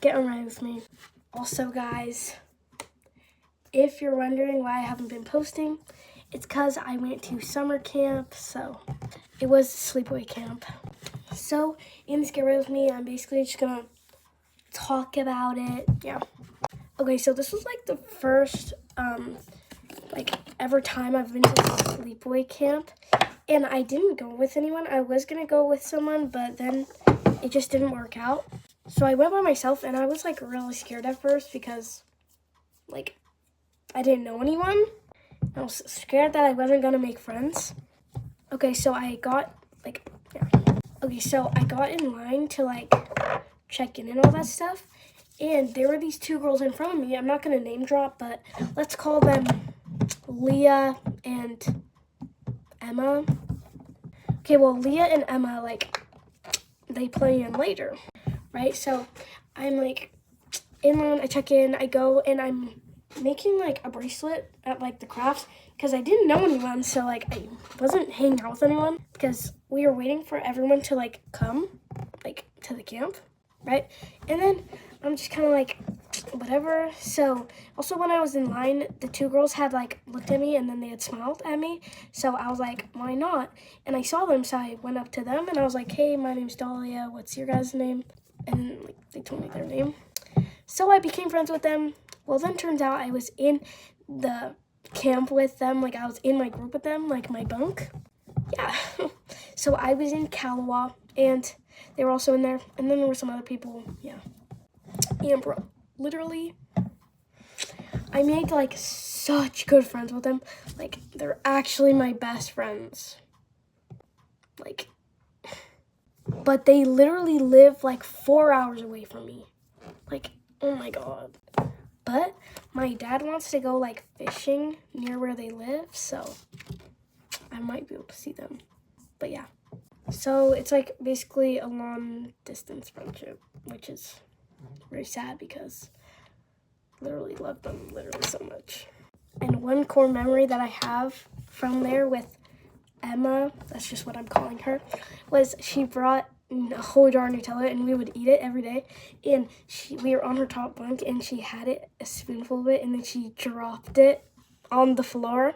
getting ready with me. Also, guys, if you're wondering why I haven't been posting, it's because I went to summer camp, so it was sleepaway camp. So, in this Get Ready With Me, I'm basically just gonna talk about it, yeah. Okay, so this was like the first, ever time I've been to sleepaway camp, and I didn't go with anyone. I was gonna go with someone, but then it just didn't work out. So I went by myself, and I was like really scared at first because like I didn't know anyone. I was scared that I wasn't gonna make friends. Okay, so I got in line to like check in and all that stuff, and there were these two girls in front of me. I'm not gonna name drop, but let's call them Leah and Emma. Okay, well, Leah and Emma, like, they play in later, right? So I'm like in line, I check in, I go, and I'm making like a bracelet at like the crafts because I didn't know anyone, so like I wasn't hanging out with anyone because we were waiting for everyone to like come like to the camp, right? And then I'm just kind of like whatever. So also when I was in line, the two girls had like looked at me and then they had smiled at me, so I was like, why not? And I saw them, so I went up to them and I was like, hey, my name's Dahlia, what's your guys' name? And like they told me their name, so I became friends with them. Well, then turns out I was in the camp with them, like I was in my group with them, like my bunk. Yeah. So I was in Kalawa, and they were also in there, and then there were some other people, yeah. And bro, literally, I made like such good friends with them. Like, they're actually my best friends. Like, but they literally live like 4 hours away from me. Like, oh my God. But my dad wants to go like fishing near where they live, so I might be able to see them. But yeah, so it's like basically a long distance friendship, which is very sad because I literally love them literally so much. And one core memory that I have from there with Emma, that's just what I'm calling her, was she brought a whole jar of Nutella and we would eat it every day, and we were on her top bunk and she had it, a spoonful of it, and then she dropped it on the floor.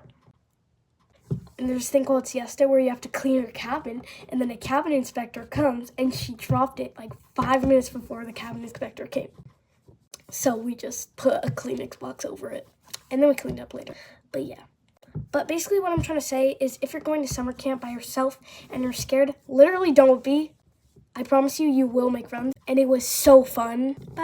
And there's this thing called siesta where you have to clean your cabin, and then a cabin inspector comes and she dropped it like 5 minutes before the cabin inspector came. So we just put a Kleenex box over it and then we cleaned up later. But yeah. But basically what I'm trying to say is if you're going to summer camp by yourself and you're scared, literally don't be. I promise you, you will make friends. And it was so fun. Bye.